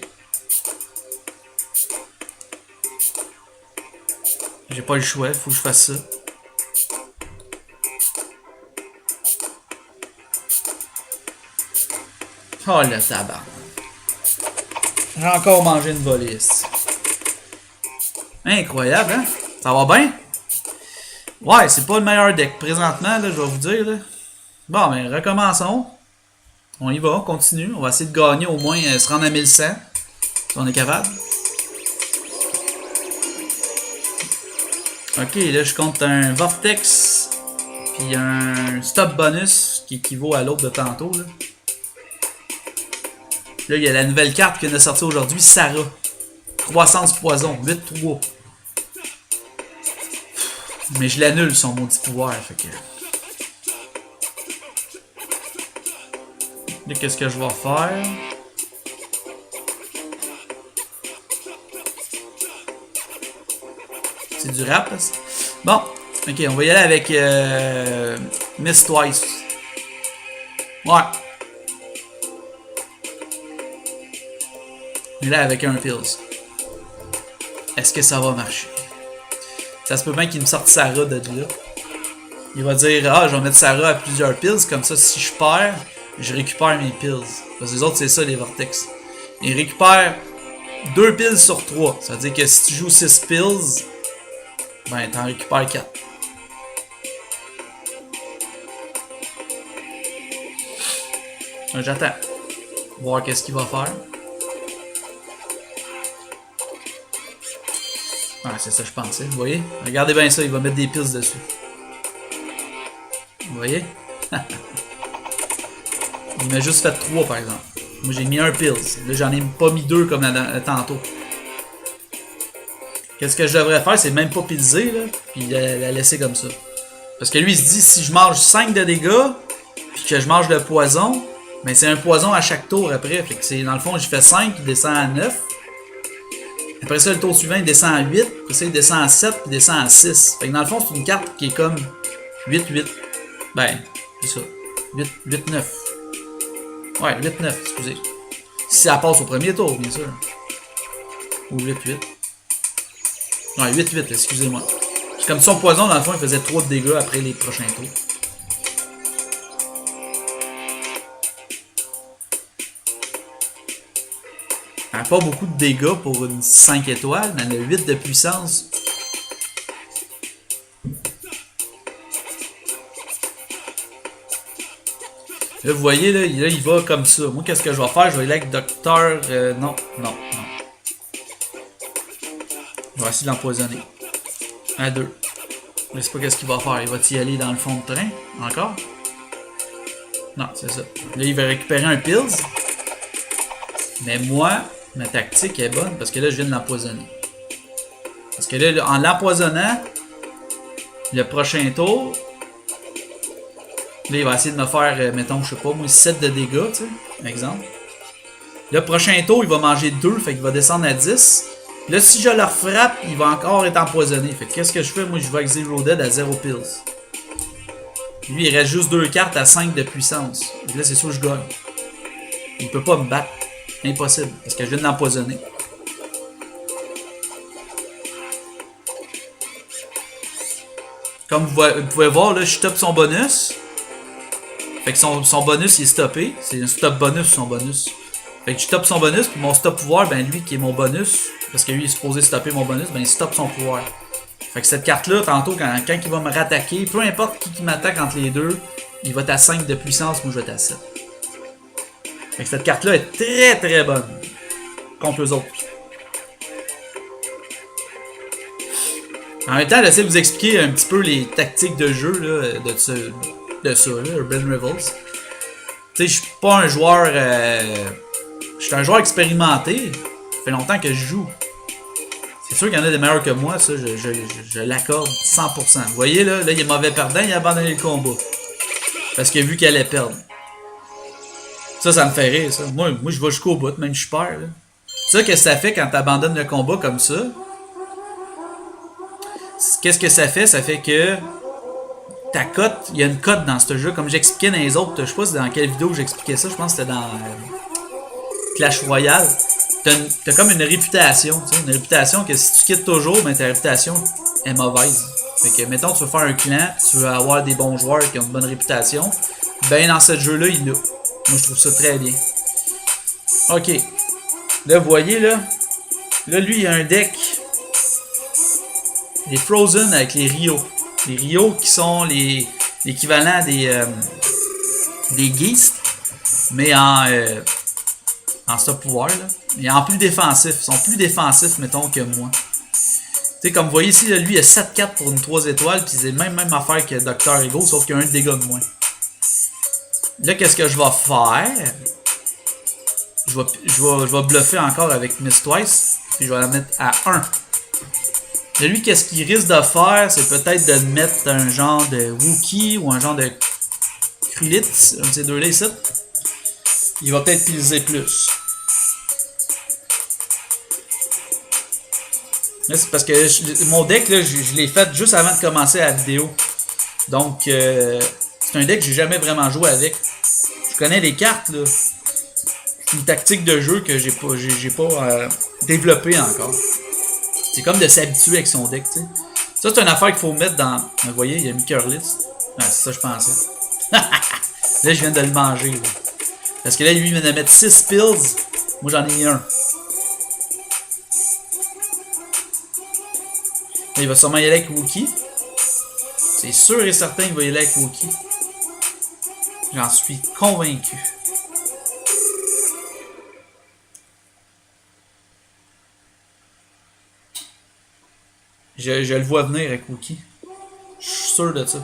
J'ai pas le choix, faut que je fasse ça. Oh le tabac. J'ai encore mangé une volée ici. Incroyable, hein? Ça va bien? Ouais, c'est pas le meilleur deck présentement, là, je vais vous dire. Là. Bon, ben, recommençons. On y va, on continue. On va essayer de gagner au moins, se rendre à 1100. Si on est capable. Ok, là, je compte un Vortex. Puis un Stop Bonus qui équivaut à l'autre de tantôt. Là. Là, il y a la nouvelle carte qui vient de sortir aujourd'hui, Sarah. Croissance poison, 8-3. Mais je l'annule son maudit pouvoir, fait que... Là, qu'est-ce que je vais faire? C'est du rap, là. Bon, ok, on va y aller avec Miss Twice. Ouais. Et là, avec un Pills. Est-ce que ça va marcher? Ça se peut bien qu'il me sorte Sarah de là. Il va dire, ah, je vais mettre Sarah à plusieurs Pills, comme ça, si je perds, je récupère mes Pills. Parce que les autres, c'est ça, les Vortex. Ils récupèrent 2 Pills sur 3. Ça veut dire que si tu joues 6 Pills, ben, t'en récupères 4. J'attends. Voir qu'est-ce qu'il va faire. Ah, c'est ça que je pensais. Vous voyez? Regardez bien ça, il va mettre des Pills dessus. Vous voyez? Il m'a juste fait 3 par exemple. Moi j'ai mis un Pills. Là j'en ai pas mis 2 comme tantôt. Qu'est-ce que je devrais faire? C'est même pas pilser là. Puis la laisser comme ça. Parce que lui il se dit si je mange 5 de dégâts. Puis que je mange le poison. Mais c'est un poison à chaque tour après. Fait que c'est dans le fond je fais 5, il descend à 9. Après ça le tour suivant il descend à 8. Après ça il descend à 7 puis il descend à 6. Fait que dans le fond c'est une carte qui est comme 8-8. Ben, c'est ça. 8-9. Ouais, 8-9, excusez. Si ça passe au premier tour, bien sûr. Ou 8-8. Ouais, 8-8, excusez-moi. C'est comme son poison, dans le fond, il faisait 3 de dégâts après les prochains tours. Elle n'a pas beaucoup de dégâts pour une 5 étoiles, mais elle a 8 de puissance. Là, vous voyez, là, il va comme ça. Moi, qu'est-ce que je vais faire? Je vais aller avec Docteur... non. Je vais essayer de l'empoisonner. À 2. Je sais pas qu'est-ce qu'il va faire. Il va y aller dans le fond de train? Encore? Non, c'est ça. Là, il va récupérer un Pills. Mais moi, ma tactique est bonne parce que là, je viens de l'empoisonner. Parce que là, en l'empoisonnant, le prochain tour... Là, il va essayer de me faire, mettons, je sais pas, moi, 7 de dégâts, tu sais, exemple. Le prochain tour, il va manger 2, fait qu'il va descendre à 10. Là, si je le frappe, il va encore être empoisonné. Fait que qu'est-ce que je fais? Moi, je vais avec Zero Dead à 0 Pills. Lui, il reste juste 2 cartes à 5 de puissance. Et là, c'est sûr que je gagne. Il peut pas me battre. Impossible, parce que je viens de l'empoisonner. Comme vous pouvez voir, là, je top son bonus. Fait que son bonus il est stoppé. C'est un stop bonus son bonus. Fait que je stoppe son bonus, puis mon stop pouvoir, ben lui qui est mon bonus, parce que lui il est supposé stopper mon bonus, ben il stoppe son pouvoir. Fait que cette carte-là, tantôt, quand il va me rattaquer, peu importe qui m'attaque entre les deux, il va être à 5 de puissance, moi je vais être à 7. Fait que cette carte-là est très très bonne contre eux autres. En même temps, j'essaie de vous expliquer un petit peu les tactiques de jeu là, de ça, là, Urban Rivals. Tu sais, je suis pas un joueur... je suis un joueur expérimenté. Ça fait longtemps que je joue. C'est sûr qu'il y en a des meilleurs que moi, ça, je l'accorde 100%. Vous voyez, là, il est mauvais perdant, il a abandonné le combat. Parce qu'il a vu qu'il allait perdre. Ça me fait rire, ça. Moi je vais jusqu'au bout, même si je perds. Là. Ça, qu'est-ce que ça fait quand tu abandonnes le combat comme ça? Qu'est-ce que ça fait? Ça fait que ta cote, il y a une cote dans ce jeu, comme j'expliquais dans les autres, je sais pas dans quelle vidéo j'expliquais ça, je pense que c'était dans Clash Royale. T'as comme une réputation, tu sais, une réputation que si tu quittes toujours, ben ta réputation est mauvaise. Fait que, mettons, tu veux faire un clan, tu veux avoir des bons joueurs qui ont une bonne réputation, ben dans ce jeu-là, il l'a. Moi, je trouve ça très bien. Ok. Là, vous voyez, là. Là, lui, il a un deck. Les Frozen avec les Rio. Les Rio qui sont l'équivalent des Geist. Mais en stop pouvoir, là. Mais en plus défensif. Ils sont plus défensifs, mettons, que moi. Tu sais, comme vous voyez ici, là, lui, il a 7-4 pour une 3 étoiles. Puis c'est même affaire que Dr. Ego, sauf qu'il y a un dégât de moins. Là, qu'est-ce que je vais faire? Je vais bluffer encore avec Miss Twice. Puis je vais la mettre à 1. Là, lui, qu'est-ce qu'il risque de faire? C'est peut-être de mettre un genre de Wookie ou un genre de Krulitz. Un de ces deux-là ici. Il va peut-être piser plus. Là, c'est parce que mon deck, là, je l'ai fait juste avant de commencer la vidéo. Donc, c'est un deck que j'ai jamais vraiment joué avec. Je connais les cartes, là. C'est une tactique de jeu que j'ai pas développée encore. C'est comme de s'habituer avec son deck, tu sais. Ça, c'est une affaire qu'il faut mettre dans... Vous voyez, il y a mis Curlitz. Ah, c'est ça que je pensais. Là, je viens de le manger, là. Parce que là, lui, il vient de mettre 6 pills. Moi, j'en ai mis un. Là, il va sûrement y aller avec Wookie. C'est sûr et certain qu'il va y aller avec Wookie. J'en suis convaincu. Je le vois venir avec Wookie. Je suis sûr de ça.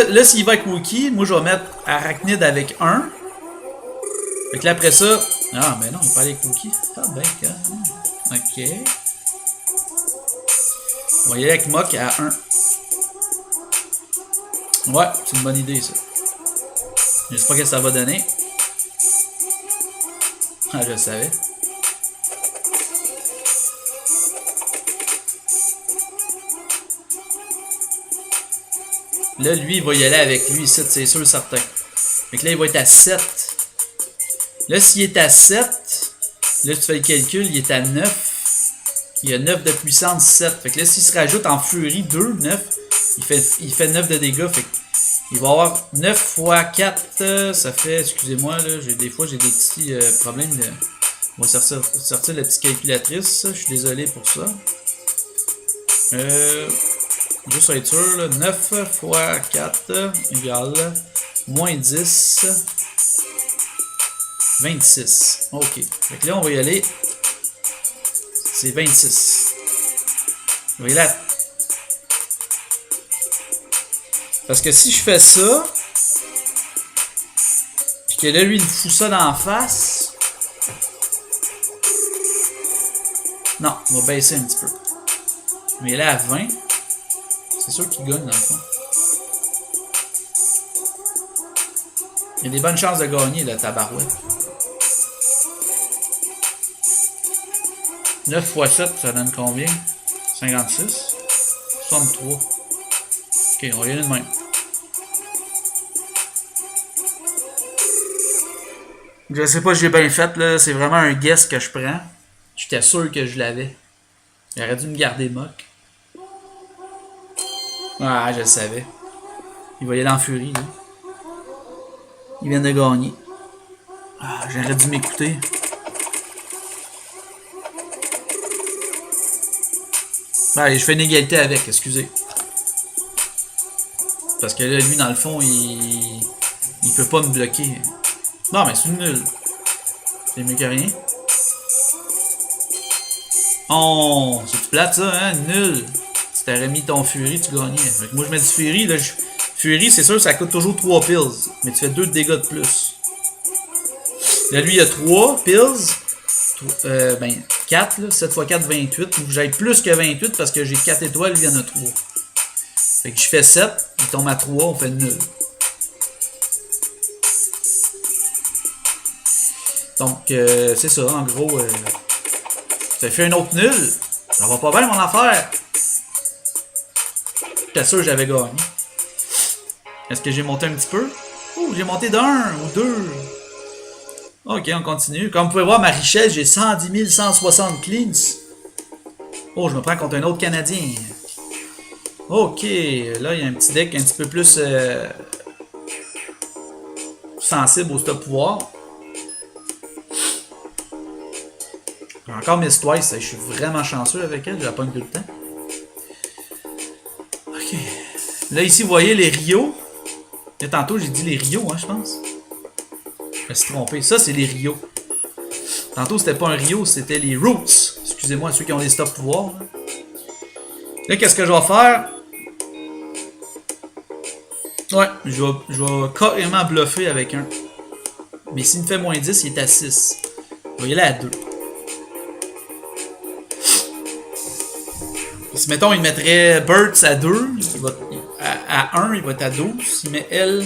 Là, s'il va avec Wookie, moi je vais mettre Arachnid avec 1. Fait que là après ça. Ah, mais non, il va pas aller avec Wookie. Ah, ben, quand même. Ok. On va y aller avec Mok à 1. Ouais, c'est une bonne idée ça. Je sais pas ce que ça va donner. Ah, je le savais. Là, lui, il va y aller avec lui ici, c'est sûr certain. Fait que là, il va être à 7. Là, s'il est à 7, là, tu fais le calcul, il est à 9. Il a 9 de puissance, 7. Fait que là, s'il se rajoute en furie 2, 9, il fait 9 de dégâts. Fait il va avoir 9 fois 4, ça fait, excusez-moi, là, des fois j'ai des petits problèmes. On va sortir la petite calculatrice, je suis désolé pour ça. Juste être sûr, là, 9 fois 4 égale moins 10, 26. Ok. Fait que là, on va y aller. C'est 26. On va y aller. Parce que si je fais ça, puis que là, lui, il me fout ça d'en face. Non, on va baisser un petit peu. Mais là, à 20, c'est sûr qu'il gagne dans le fond. Il y a des bonnes chances de gagner, la tabarouette. 9 x 7, ça donne combien? 56. 63. Ok, on va y aller de même. Je sais pas si j'ai bien fait, là. C'est vraiment un guess que je prends. J'étais sûr que je l'avais. Il aurait dû me garder mock. Ah, je le savais. Il va y aller en furie, là. Il vient de gagner. Ah, j'aurais dû m'écouter. Allez, je fais une égalité avec, excusez. Parce que là, lui, dans le fond, il peut pas me bloquer. Non, mais c'est nul. C'est mieux que rien. Oh, c'est plate ça, hein? Nul. Si t'aurais mis ton Fury, tu gagnais. Fait que moi, je mets du Fury. Là, Fury, c'est sûr, ça coûte toujours 3 pills. Mais tu fais 2 de dégâts de plus. Là, lui, il a 3 pills. 4, là, 7 x 4, 28. J'ai plus que 28 parce que j'ai 4 étoiles, lui, il y en a 3. Fait que je fais 7, il tombe à 3, on fait nul. Donc, c'est ça, en gros. Ça fait un autre nul. Ça va pas bien, mon affaire. J'étais sûr que j'avais gagné. Est-ce que j'ai monté un petit peu? Oh, j'ai monté d'1 ou 2. Ok, on continue. Comme vous pouvez voir, ma richesse, j'ai 110 160 cleans. Oh, je me prends contre un autre Canadien. Ok, là il y a un petit deck un petit peu plus sensible au stop pouvoir. J'ai encore Miss Twice, je suis vraiment chanceux avec elle, je la pogne tout le temps. Ok. Là ici vous voyez les Rio. Et tantôt j'ai dit les Rio, hein, je pense. Je me suis trompé, ça c'est les Rio. Tantôt c'était pas un Rio, c'était les Roots. Excusez-moi ceux qui ont des stop pouvoirs. Là qu'est-ce que je vais faire? Ouais, je vais carrément bluffer avec un. Mais s'il me fait moins 10, il est à 6. Je vais y aller à 2. Si mettons, il mettrait Burt's à 2, il va, à 1, il va être à 12. S'il met elle.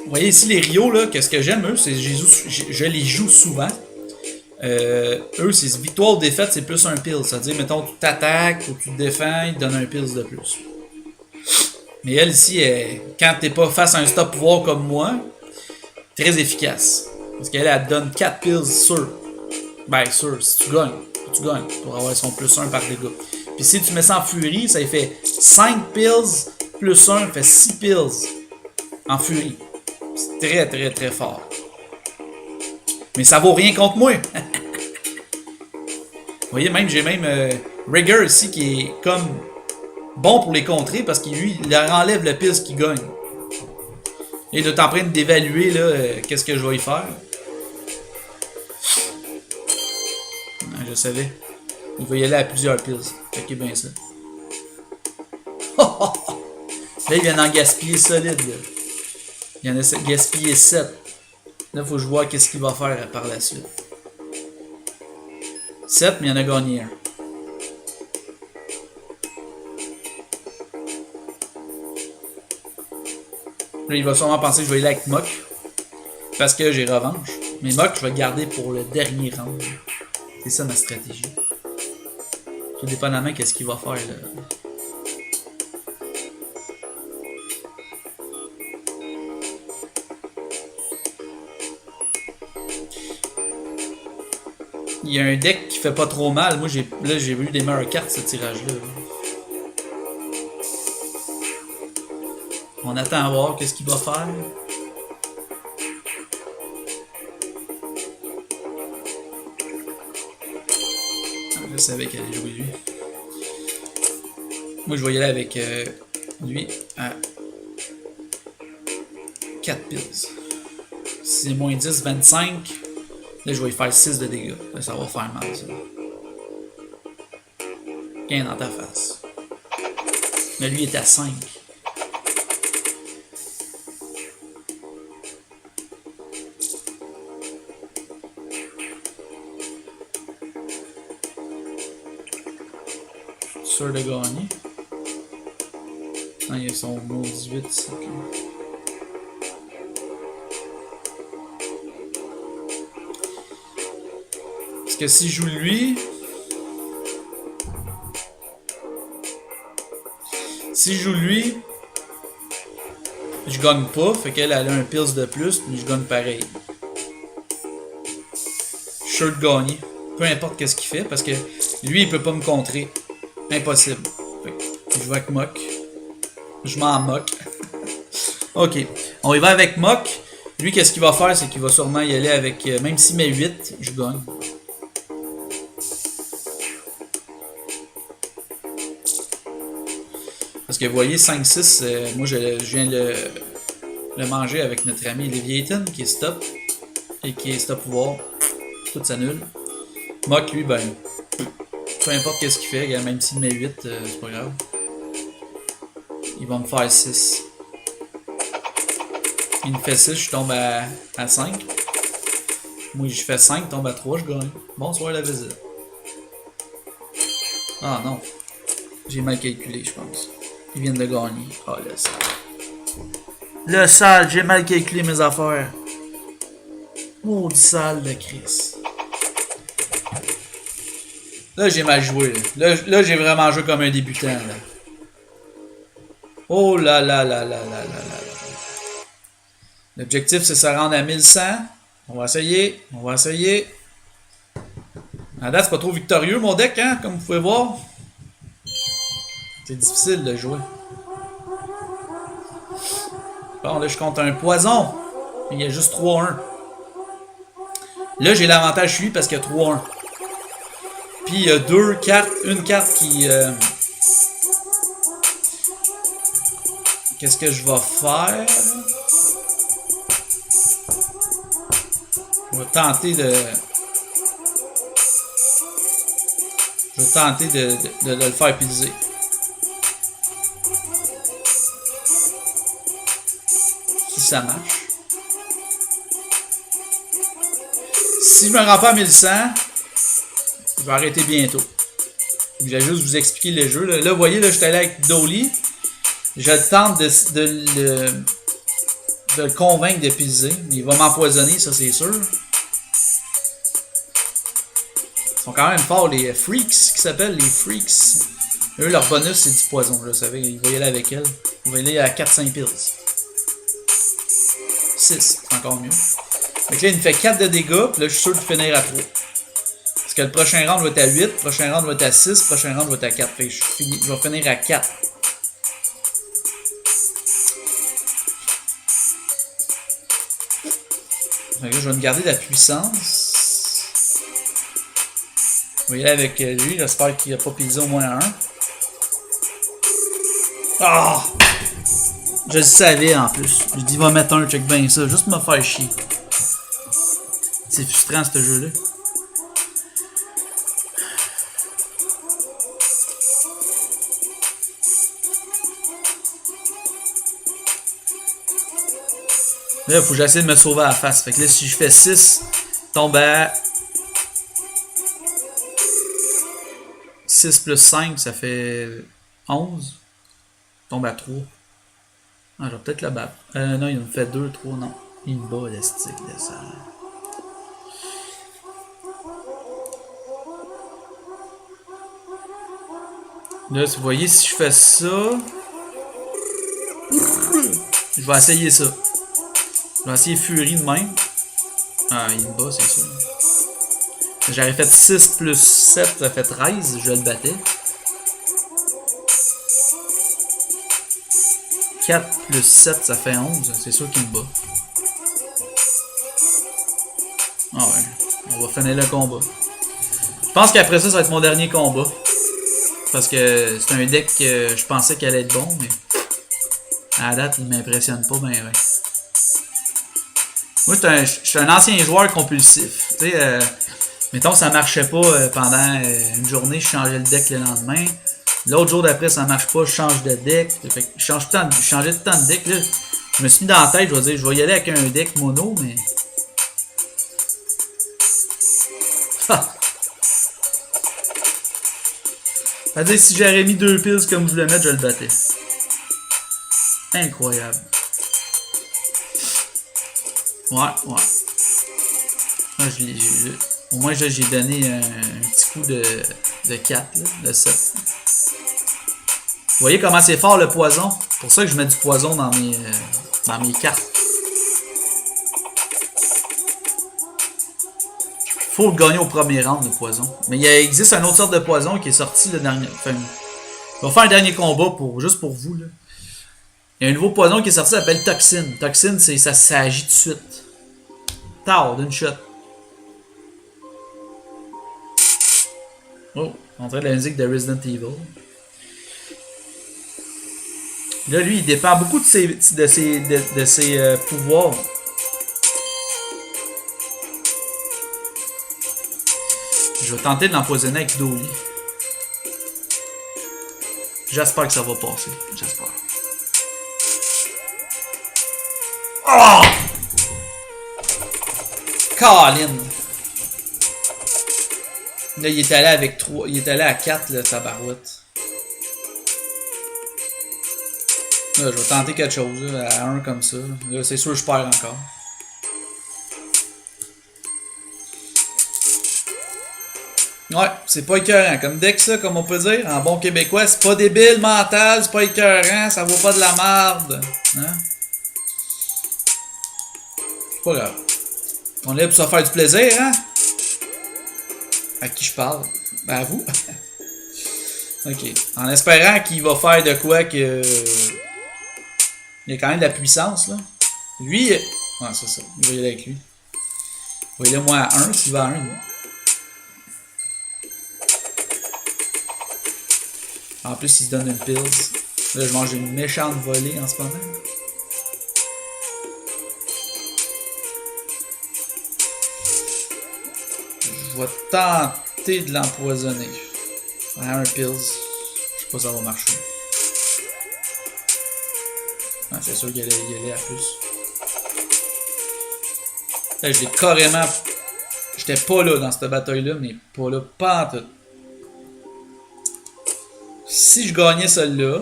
Vous voyez ici les Rio, là, qu'est-ce que j'aime, eux, c'est je les joue souvent. Eux, c'est victoire ou défaite, c'est plus un pills. C'est-à-dire, mettons, tu t'attaques ou tu te défends, ils te donnent un pills de plus. Mais elle, ici, quand t'es pas face à un stop pouvoir comme moi, très efficace. Parce qu'elle, elle te donne 4 pills sûrs. Ben, sûr, si tu gagnes. Tu gagnes pour avoir son plus 1 par dégâts. Puis si tu mets ça en furie, ça fait 5 pills plus 1, fait 6 pills en furie. C'est très, très, très fort. Mais ça vaut rien contre moi. Vous voyez, même j'ai même Rigger ici qui est comme bon pour les contrer parce qu'il lui, il leur enlève le pills qu'il gagne. Et il est en train d'évaluer là, qu'est-ce que je vais y faire. Ah, je savais. Il va y aller à plusieurs pills. Checkez bien ça. Là, il vient d'en gaspiller solide. Là. Il en a gaspillé 7. Là, il faut que je vois qu'est-ce qu'il va faire par la suite. 7, mais il en a gagné un. Là, il va sûrement penser que je vais y aller avec Mok. Parce que j'ai revanche. Mais Mok, je vais le garder pour le dernier round. C'est ça ma stratégie. Tout dépendamment qu'est-ce qu'il va faire là. Il y a un deck qui fait pas trop mal. Moi, j'ai eu des meilleures cartes ce tirage-là. On attend à voir qu'est-ce qu'il va faire. Je savais qu'elle allait jouer lui. Moi, je vais y aller avec lui à 4 pills. Si c'est moins 10, 25, là, je vais y faire 6 de dégâts. Là, ça va faire mal, ça. Gain dans ta face. Mais lui est à 5. Sûr de gagner. Non, il y a son mot 18 ici. Parce que si je joue lui. Si je joue lui. Je gagne pas. Fait qu'elle a un pills de plus. Mais je gagne pareil. Je suis sûr de gagner. Peu importe qu'est-ce qu'il fait. Parce que lui, il peut pas me contrer. Impossible. Je vais avec Mok. Je m'en moque. Ok. On y va avec Mok. Lui, qu'est-ce qu'il va faire? C'est qu'il va sûrement y aller avec. Même s'il met 8, je gagne. Parce que vous voyez, 5-6, moi je viens le manger avec notre ami Leviathan qui est stop. Et qui est stop pouvoir. Tout s'annule. Mok, lui, ben. Peu importe qu'est-ce qu'il fait, même s'il met 8, c'est pas grave. Il va me faire 6. Il me fait 6, je tombe à 5. Moi, je fais 5, je tombe à 3, je gagne. Bonsoir la visite. Ah non. J'ai mal calculé, je pense. Ils viennent de gagner. Ah, le sale. Le sale, j'ai mal calculé mes affaires. Maudit sale de Chris. Là, j'ai mal joué. Là, j'ai vraiment joué comme un débutant. Là. Oh là là là là là là là. L'objectif, c'est de se rendre à 1100. On va essayer. On va essayer. À date, c'est pas trop victorieux mon deck, hein, comme vous pouvez voir. C'est difficile de jouer. Bon, là, je compte un poison. Il y a juste 3-1. Là, j'ai l'avantage sur lui parce qu'il y a 3-1. Puis il y a deux cartes, une carte qui... Qu'est-ce que je vais faire? Je vais tenter de... Je vais tenter de le faire piser. Si ça marche. Si je me rends pas à 1100, je vais arrêter bientôt. Je vais juste vous expliquer le jeu. Là, vous voyez, là, je suis allé avec Dolly. Je tente de le convaincre de piser. Il va m'empoisonner, ça c'est sûr. Ils sont quand même forts, les Freaks, qui s'appellent les Freaks. Eux, leur bonus, c'est du poison. Là, vous savez, il va y aller avec elle. Il va y aller à 4-5 pills. 6, c'est encore mieux. Donc là, il me fait 4 de dégâts, puis là, je suis sûr de finir à 3. Parce que le prochain round va être à 8, le prochain round va être à 6, le prochain round va être à 4. Fait que je vais finir à 4. Donc là, je vais me garder de la puissance. On va y aller avec lui, j'espère qu'il n'a pas pisé au moins un. Ah! Je le savais en plus. Je dis, va mettre un, check bien ça, juste pour me faire chier. C'est frustrant ce jeu-là. Là, il faut que j'essaie de me sauver à la face. Fait que là, si je fais 6, tombe à 6 plus 5, ça fait 11. Tombe à 3. Ah, je vais peut-être le battre. Non, il me fait 2, 3, non. Il me bat le stick de ça. Là, si vous voyez, si je fais ça, je vais essayer ça. Je vais essayer Fury de même. Ah, il me bat, c'est sûr. J'aurais fait 6 plus 7, ça fait 13, je le battais. 4 plus 7, ça fait 11, c'est sûr qu'il me bat. Ah ouais, on va finir le combat. Je pense qu'après ça, ça va être mon dernier combat. Parce que c'est un deck que je pensais qu'il allait être bon, mais à la date, il m'impressionne pas bien. Ouais. Moi, je suis un ancien joueur compulsif. Tu sais, mettons, ça marchait pas pendant une journée, je changeais le deck le lendemain. L'autre jour d'après, ça marche pas, je change de deck. Fait que je changeais tout le temps de deck. Là. Je me suis mis dans la tête, je vais dire, je vais y aller avec un deck mono, mais... C'est-à-dire, si j'aurais mis 2 piles comme je voulais mettre, je le battais. Incroyable. Ouais. Moi, au moins, j'ai donné un petit coup de 4, là, de 7. Vous voyez comment c'est fort le poison? C'est pour ça que je mets du poison dans mes cartes. Faut le gagner au premier round, le poison. Mais il existe une autre sorte de poison qui est sorti le dernier. Enfin, je vais faire un dernier combat juste pour vous. Là. Il y a un nouveau poison qui est sorti, ça s'appelle Toxine. Toxine, ça agit tout de suite. Tard, d'une shot. Oh, on dirait la musique de Resident Evil. Là, lui, il dépend beaucoup de ses pouvoirs. Je vais tenter de l'empoisonner avec Dolly. J'espère que ça va passer. J'espère. Oh! Colin! Là, il est allé avec 3. Il est allé à 4, là, tabarouette. Là, je vais tenter quelque chose, là, à 1 comme ça. Là, c'est sûr que je perds encore. Ouais, c'est pas écœurant. Comme deck, ça, comme on peut dire, en bon québécois, c'est pas débile mental, c'est pas écœurant, ça vaut pas de la merde. Hein? C'est pas grave. On est là pour se faire du plaisir, hein? À qui je parle? Ben à vous. Ok. En espérant qu'il va faire de quoi que. Il y a quand même de la puissance, là. Lui. Ouais, c'est ça. Il va y aller avec lui. Il va y aller moins à 1 s'il va à 1. En plus, il se donne une pills. Là, je mange une méchante volée en ce moment. Je vais tenter de l'empoisonner. Un pills. Je sais pas si ça va marcher. Ouais, c'est sûr qu'il allait à plus. Là, je l'ai carrément. J'étais pas là dans cette bataille-là, mais pas là, pas en tout. Si je gagnais celle-là,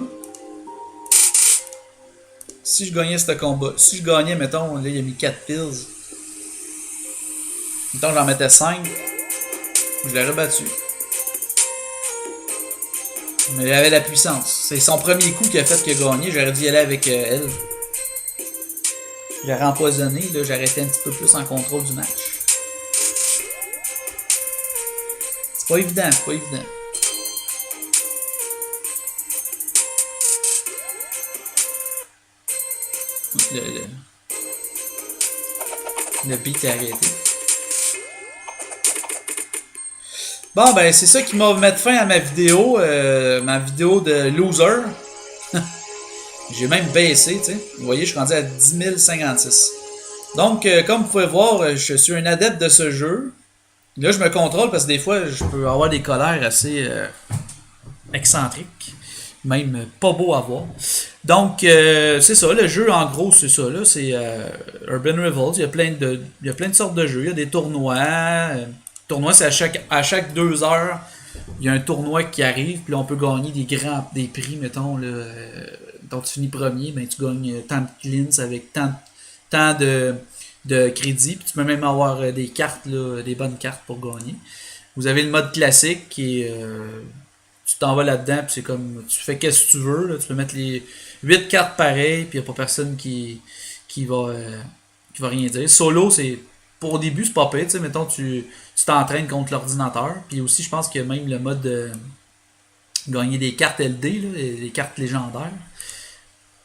si je gagnais ce combat, si je gagnais, mettons, là, il a mis 4 pills. Mettons, j'en mettais 5, je l'aurais battu. Mais il avait la puissance. C'est son premier coup qui a fait qu'il a gagné. J'aurais dû y aller avec elle. J'aurais empoisonné, là, j'aurais été un petit peu plus en contrôle du match. C'est pas évident, c'est pas évident. Le beat est arrêté. Bon, ben, c'est ça qui m'a mis fin à ma vidéo de loser. J'ai même baissé, tu sais. Vous voyez, je suis rendu à 10 056. Donc, comme vous pouvez voir, je suis un adepte de ce jeu. Là, je me contrôle parce que des fois, je peux avoir des colères assez excentriques. Même pas beau à voir. Donc, c'est ça, le jeu, en gros, c'est ça. Là, c'est Urban Revolt. Il y a plein de sortes de jeux. Il y a des tournois. Tournois, c'est à chaque 2 heures, il y a un tournoi qui arrive. Puis là, on peut gagner des prix, mettons. Là, donc, tu finis premier, ben, tu gagnes tant de cleans avec tant de crédits. Puis tu peux même avoir des cartes, là, des bonnes cartes pour gagner. Vous avez le mode classique qui est. Tu t'en vas là-dedans, puis c'est comme. Tu fais qu'est-ce que tu veux. Là, tu peux mettre les 8 cartes pareilles, puis il n'y a pas personne qui va rien dire. Solo, c'est. Pour au début, c'est pas pire. Tu sais, mettons, tu t'entraînes contre l'ordinateur. Puis aussi, je pense qu'il y a même le mode de gagner des cartes LD, là, les cartes légendaires.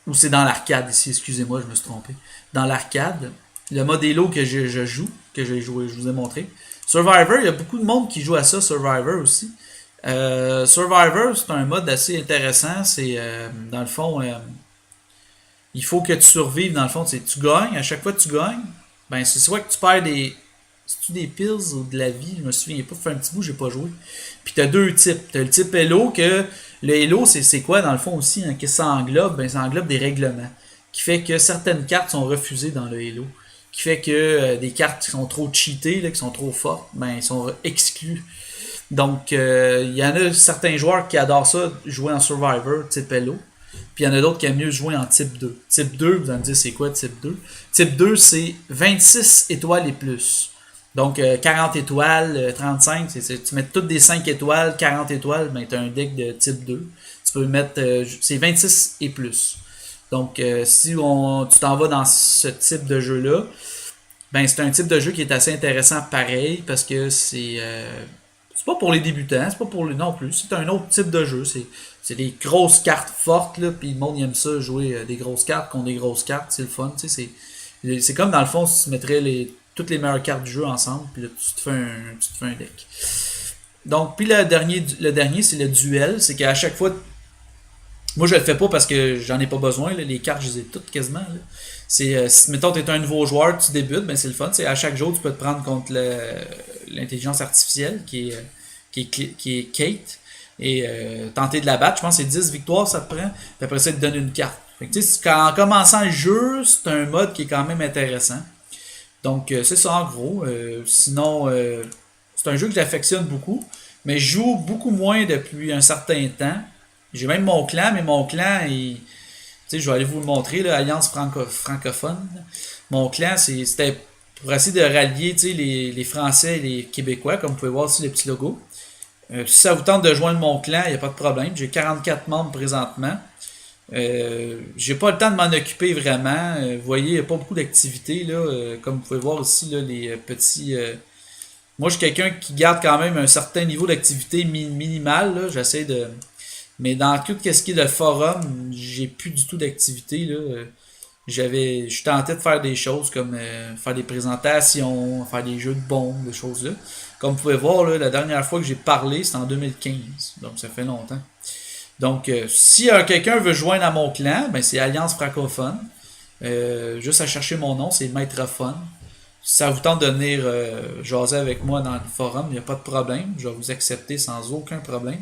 Ou c'est dans l'arcade ici, excusez-moi, je me suis trompé. Dans l'arcade, le mode Halo que je joue, que j'ai joué, je vous ai montré. Survivor, il y a beaucoup de monde qui joue à ça, Survivor aussi. Survivor, c'est un mode assez intéressant. C'est, dans le fond, il faut que tu survives, dans le fond. Tu gagnes, à chaque fois que tu gagnes, ben c'est soit que tu perds des. C'est-tu des pills ou de la vie? Je me souviens pas, ça fait un petit bout, j'ai pas joué. Puis t'as deux types. T'as le type Halo que. Le Halo, c'est quoi dans le fond aussi, hein, que ça englobe? Ben ça englobe des règlements. Qui fait que certaines cartes sont refusées dans le Halo. Qui fait que des cartes qui sont trop cheatées, là, qui sont trop fortes, ben ils sont exclues. Donc il y en a certains joueurs qui adorent ça, jouer en Survivor, type Halo. Puis il y en a d'autres qui aiment mieux jouer en type 2. Type 2, vous allez me dire c'est quoi type 2? Type 2, c'est 26 étoiles et plus. Donc 40 étoiles, 35, tu mets toutes des 5 étoiles, 40 étoiles, ben tu as un deck de type 2. Tu peux mettre, c'est 26 et plus. Donc si tu t'en vas dans ce type de jeu-là, ben c'est un type de jeu qui est assez intéressant pareil, parce que c'est pas pour les débutants, c'est pas pour les non plus, c'est un autre type de jeu. C'est des grosses cartes fortes, là, puis le monde il aime ça, jouer des grosses cartes contre des grosses cartes, c'est le fun, tu sais, c'est comme dans le fond si tu mettrais toutes les meilleures cartes du jeu ensemble, puis là tu te fais un deck. Donc, puis le dernier c'est le duel, c'est qu'à chaque fois, moi je le fais pas parce que j'en ai pas besoin, là, les cartes je les ai toutes quasiment, là. C'est, si mettons t'es un nouveau joueur, tu débutes, ben c'est le fun, c'est à chaque jour tu peux te prendre contre l'intelligence artificielle qui est Kate, et tenter de la battre. Je pense que c'est 10 victoires ça te prend. Puis après ça, il te donne une carte. Fait que, en commençant le jeu, c'est un mode qui est quand même intéressant. Donc c'est ça en gros. Sinon, c'est un jeu que j'affectionne beaucoup. Mais je joue beaucoup moins depuis un certain temps. J'ai même mon clan, mais mon clan, je vais aller vous le montrer, là, Alliance francophone. Mon clan, c'était pour essayer de rallier les Français et les Québécois, comme vous pouvez voir ici les petits logos. Si ça vous tente de joindre mon clan, il n'y a pas de problème. J'ai 44 membres présentement. J'ai pas le temps de m'en occuper vraiment. Vous voyez, il n'y a pas beaucoup d'activités. Là, comme vous pouvez voir ici, là, les petits Moi, je suis quelqu'un qui garde quand même un certain niveau d'activité minimal, là. J'essaie de... Mais dans tout ce qui est de forum, j'ai plus du tout d'activité, là. Je tentais de faire des choses comme faire des présentations, faire des jeux de bombes, des choses là. Comme vous pouvez voir, là, la dernière fois que j'ai parlé, c'était en 2015. Donc ça fait longtemps. Donc si quelqu'un veut joindre à mon clan, ben c'est Alliance francophone. Juste à chercher mon nom, c'est Maître-Fun. Si ça vous tente de venir jaser avec moi dans le forum, il n'y a pas de problème. Je vais vous accepter sans aucun problème.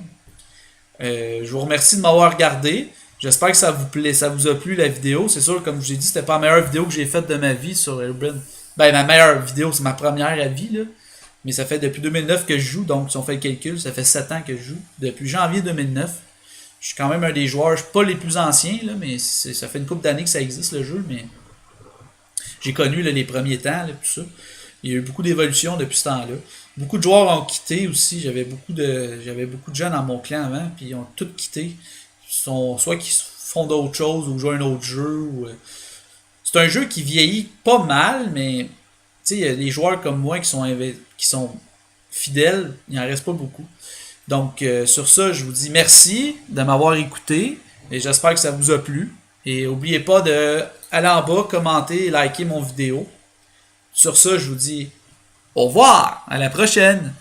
Je vous remercie de m'avoir regardé. J'espère que ça vous plaît, ça vous a plu la vidéo. C'est sûr, comme je vous ai dit, c'était pas la meilleure vidéo que j'ai faite de ma vie sur Airbrand. Ben, ma meilleure vidéo, c'est ma première à vie, là. Mais ça fait depuis 2009 que je joue, donc si on fait le calcul, ça fait 7 ans que je joue. Depuis janvier 2009. Je suis quand même un des joueurs, je suis pas les plus anciens, là, mais ça fait une couple d'années que ça existe le jeu, mais j'ai connu là, les premiers temps, là, tout ça. Il y a eu beaucoup d'évolutions depuis ce temps-là. Beaucoup de joueurs ont quitté aussi. J'avais beaucoup de gens dans mon clan avant, puis ils ont tous quitté. Soit qu'ils font d'autres choses ou jouent à un autre jeu. C'est un jeu qui vieillit pas mal, mais il y a des joueurs comme moi qui sont fidèles. Il n'en reste pas beaucoup. Donc, sur ça, je vous dis merci de m'avoir écouté et j'espère que ça vous a plu. Et n'oubliez pas de aller en bas, commenter et liker mon vidéo. Sur ça, je vous dis au revoir, à la prochaine!